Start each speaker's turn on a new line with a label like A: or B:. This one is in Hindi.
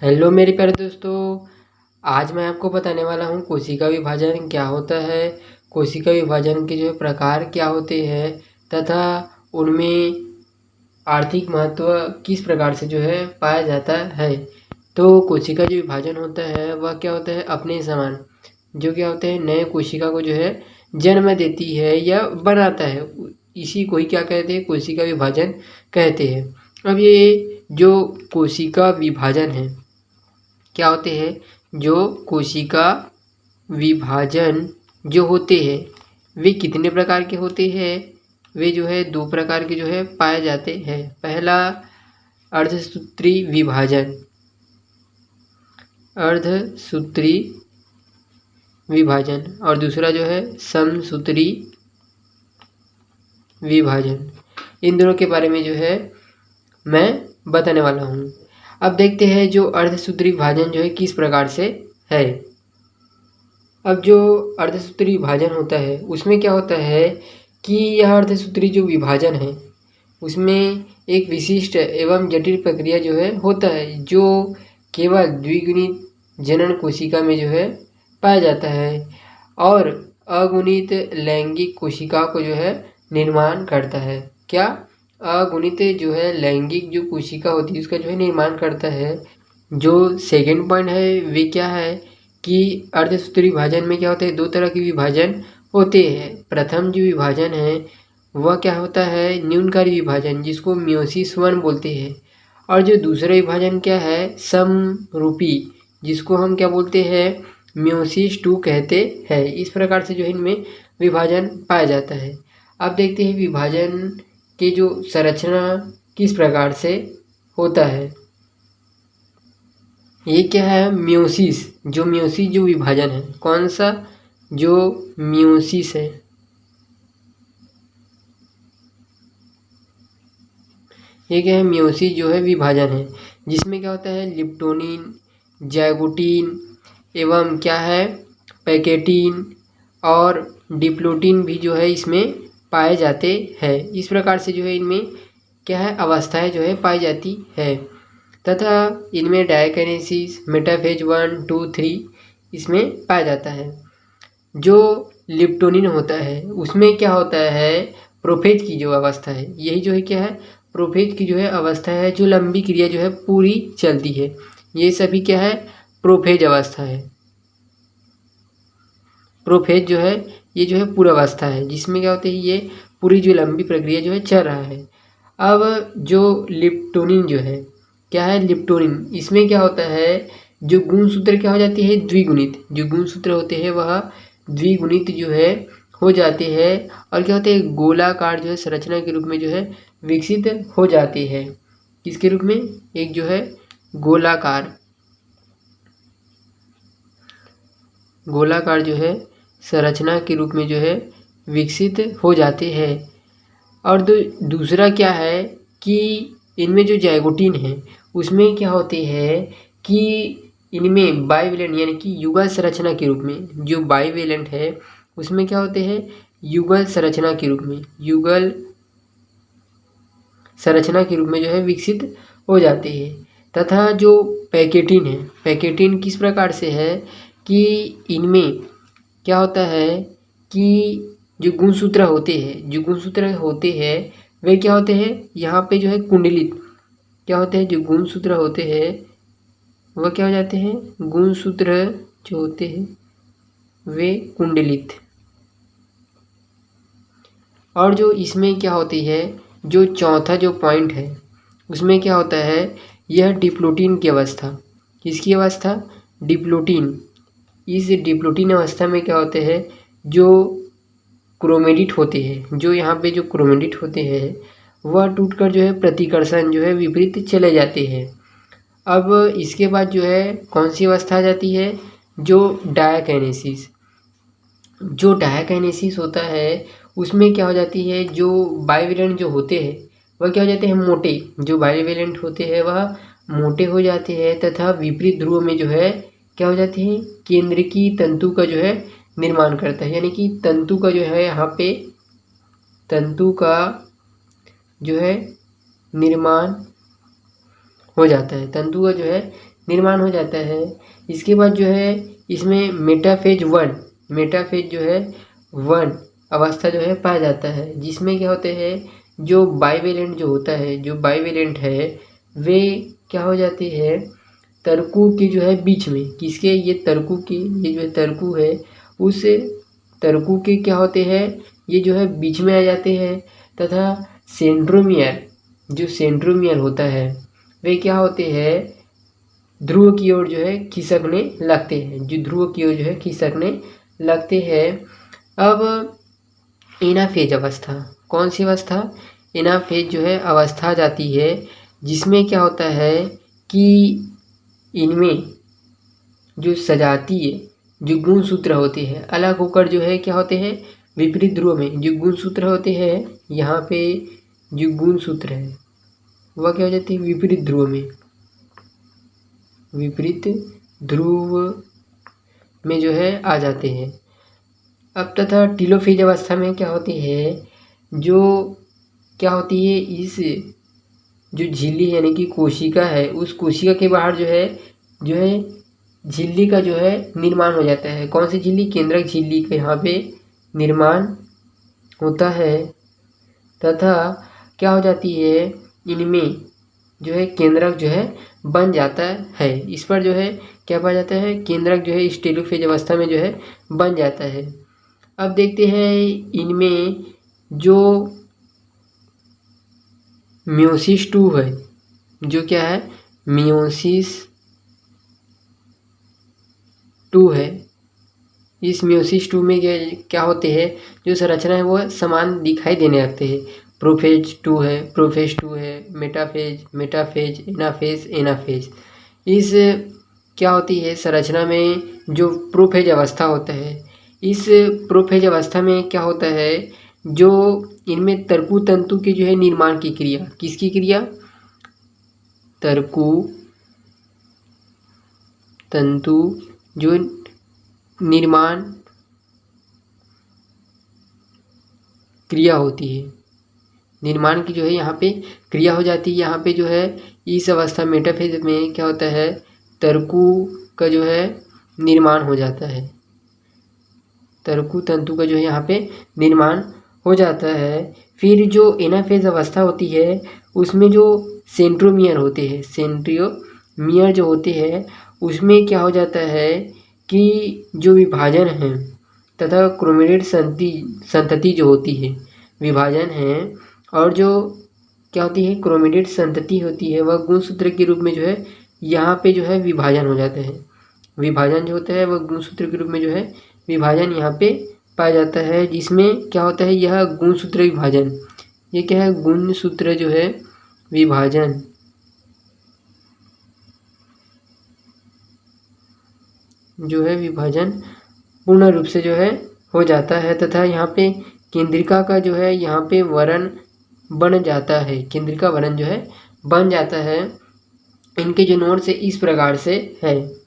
A: हेलो मेरे प्यारे दोस्तों। आज मैं आपको बताने वाला हूँ कोशिका विभाजन क्या होता है, कोशिका विभाजन के जो प्रकार क्या होते हैं तथा उनमें आर्थिक महत्व किस प्रकार से जो है पाया जाता है। तो कोशिका जो विभाजन होता है वह क्या होता है, अपने समान जो क्या होते हैं नए कोशिका को जो है जन्म देती है या बनाता है, इसी को ही क्या कहते हैं, कोशिका विभाजन कहते हैं। अब ये जो कोशिका विभाजन है क्या होते हैं, जो कोशिका विभाजन जो होते हैं वे कितने प्रकार के होते हैं, वे जो है दो प्रकार के जो है पाए जाते हैं। पहला अर्धसूत्री विभाजन, अर्धसूत्री विभाजन, और दूसरा जो है समसूत्री विभाजन। इन दोनों के बारे में जो है मैं बताने वाला हूँ। अब देखते हैं जो अर्धसूत्री विभाजन जो है किस प्रकार से है। अब जो अर्धसूत्री विभाजन होता है उसमें क्या होता है कि यह अर्धसूत्री जो विभाजन है उसमें एक विशिष्ट एवं जटिल प्रक्रिया जो है होता है, जो केवल द्विगुणित जनन कोशिका में जो है पाया जाता है और अगुणित लैंगिक कोशिका को जो है निर्माण करता है। क्या अगुणित जो है लैंगिक जो कोशिका होती है उसका जो है निर्माण करता है। जो सेकंड पॉइंट है वे क्या है कि अर्धसूत्री विभाजन में क्या होता है, दो तरह के विभाजन होते हैं। प्रथम जो विभाजन है वह क्या होता है, न्यूनकारी विभाजन, जिसको मियोसिस 1 बोलते हैं। और जो दूसरा विभाजन क्या है, समरूपी, जिसको हम क्या बोलते हैं, मियोसिस 2 कहते हैं। इस प्रकार से जो है इनमें विभाजन पाया जाता है। अब देखते हैं विभाजन के जो संरचना किस प्रकार से होता है। ये क्या है, मियोसिस, जो मियोसिस जो विभाजन है, कौन सा, जो मियोसिस है, ये क्या है, मियोसिस जो है विभाजन है, जिसमें क्या होता है लिप्टोनिन, जाइगोटिन एवं क्या है पैकेटिन और डिप्लोटिन भी जो है इसमें पाए जाते हैं। इस प्रकार से जो है इनमें क्या है अवस्थाएं जो है पाई जाती है तथा इनमें डायकिनेसिस, मेटाफेज 1, 2, 3 इसमें पाया जाता है। जो लिप्टोनिन होता है उसमें क्या होता है, प्रोफेज की जो अवस्था है, यही जो है क्या है प्रोफेज की जो है अवस्था है, जो लंबी क्रिया जो है पूरी चलती है, ये सभी क्या है प्रोफेज अवस्था है। प्रोफेज जो है ये जो है पूर्वावस्था है, जिसमें क्या होता है ये पूरी जो लंबी प्रक्रिया जो है चल रहा है। अब जो लिप्टोनिन जो है क्या है, लिप्टोनिन इसमें क्या होता है, जो गुणसूत्र क्या हो जाती है द्विगुणित, जो गुणसूत्र होते हैं वह द्विगुणित जो है हो जाते हैं और क्या होते हैं गोलाकार जो है संरचना के रूप में जो है विकसित हो जाती है। किसके रूप में, एक जो है गोलाकार, गोलाकार जो है संरचना के रूप में जो है विकसित हो जाते हैं। और दूसरा क्या है कि इनमें जो जाइगोटिन है उसमें क्या होते हैं कि इनमें बाइवेलेंट यानी कि युगल संरचना के रूप में, जो बाइवेलेंट है उसमें क्या होते हैं युगल संरचना के रूप में, युगल संरचना के रूप में जो है विकसित हो जाते हैं। तथा जो पैकेटिन है, पैकेटिन किस प्रकार से है कि इनमें क्या होता है कि जो गुणसूत्र होते हैं, जो गुणसूत्र होते हैं वे क्या होते हैं यहाँ पे जो है कुंडलित, क्या होते हैं जो गुणसूत्र होते हैं वह क्या हो जाते हैं, गुणसूत्र जो होते हैं वे कुंडलित। और जो इसमें क्या होती है, जो चौथा जो पॉइंट है उसमें क्या होता है, यह डिप्लोटिन की अवस्था, किसकी अवस्था, डिप्लोटिन। इस डिप्लोटिन अवस्था में क्या होते हैं, जो क्रोमेटिड होते हैं, जो यहाँ पे जो क्रोमेटिड होते हैं वह टूटकर जो है प्रतिकर्षण जो है विपरीत चले जाते हैं। अब इसके बाद जो है कौन सी अवस्था आ जाती है, जो डायकाइनेसिस, जो डायकाइनेसिस होता है उसमें क्या हो जाती है, जो बाइवेलेंट जो होते हैं वह क्या हो जाते हैं मोटे, जो बाइवेलेंट होते हैं वह मोटे हो जाते हैं तथा विपरीत ध्रुव में जो है क्या हो जाते हैं, केंद्रकी तंतु का जो है निर्माण करता है। यानी कि तंतु का जो है यहाँ पे तंतु का जो है निर्माण हो जाता है, तंतु का जो है निर्माण हो जाता है। इसके बाद जो है इसमें मेटाफेज जो है 1 अवस्था जो है पाया जाता है, जिसमें क्या होते हैं जो बाइवेलेंट जो होता है, जो बाइवेलेंट है वे क्या हो जाती है तर्कु की जो है बीच में, किसके, ये तर्कु की, ये जो तर्कु है उस तर्कु के क्या होते हैं ये जो है बीच में आ जाते हैं, तथा सेंट्रोमियर होता है वे क्या होते हैं ध्रुव की ओर जो है खिसकने लगते हैं, जो ध्रुव की ओर जो है खिसकने लगते हैं। अब एनाफेज अवस्था, कौन सी अवस्था, एनाफेज जो है अवस्था जाती है, जिसमें क्या होता है कि इनमें जो सजातीय जो गुणसूत्र होते हैं अलग होकर जो है क्या होते हैं विपरीत ध्रुव में जो गुणसूत्र होते हैं, यहाँ पे जो गुणसूत्र है वह क्या हो जाती है विपरीत ध्रुव में, विपरीत ध्रुव में जो है आ जाते हैं। अब तथा टीलोफेज अवस्था में क्या होती है, जो क्या होती है इस जो झिल्ली यानी कि कोशिका है, उस कोशिका के बाहर जो है झिल्ली का जो है निर्माण हो जाता है। कौन सी झिल्ली, केंद्रक झिल्ली का यहाँ पे निर्माण होता है, तथा क्या हो जाती है इनमें जो है केंद्रक जो है बन जाता है। इस पर जो है क्या पाया जाता है, केंद्रक जो है इस टेलोफेज अवस्था में जो है बन जाता है। अब देखते हैं इनमें जो मियोसिस 2 है, जो क्या है मियोसिस 2 है, इस मियोसिस 2 में क्या होते हैं जो संरचना है वो समान दिखाई देने लगते हैं। प्रोफेज 2 है, मेटाफेज, एनाफेज। इस क्या होती है संरचना में जो प्रोफेज अवस्था होता है, इस प्रोफेज अवस्था में क्या होता है जो इनमें तर्कु तंतु के जो है निर्माण की क्रिया, किसकी क्रिया, तर्कु तंतु जो निर्माण क्रिया होती है, निर्माण की जो है यहाँ पे क्रिया हो जाती है। यहाँ पे जो है इस अवस्था मेटाफेज में क्या होता है तर्कु का जो है निर्माण हो जाता है, तर्कु तंतु का जो है यहाँ पे निर्माण हो जाता है। फिर जो एनाफेज अवस्था होती है उसमें जो सेंट्रोमियर होते हैं, सेंट्रियोमियर जो होते हैं उसमें क्या हो जाता है कि जो विभाजन है तथा क्रोमेटिड संतति जो होती है, विभाजन है और जो क्या होती है क्रोमेटिड संतति होती है, वह गुणसूत्र के रूप में जो है यहाँ पे जो है विभाजन हो जाता है। विभाजन जो होता है वह गुणसूत्र के रूप में जो है विभाजन यहाँ पे पाया जाता है, जिसमें क्या होता है यह गुणसूत्र विभाजन, ये क्या है गुणसूत्र जो है विभाजन जो है विभाजन पूर्ण रूप से जो है हो जाता है, तथा यहाँ पे केंद्रिका का जो है यहाँ पे वर्ण बन जाता है, केंद्रिका वर्ण जो है बन जाता है। इनके जो नोट्स है इस प्रकार से है।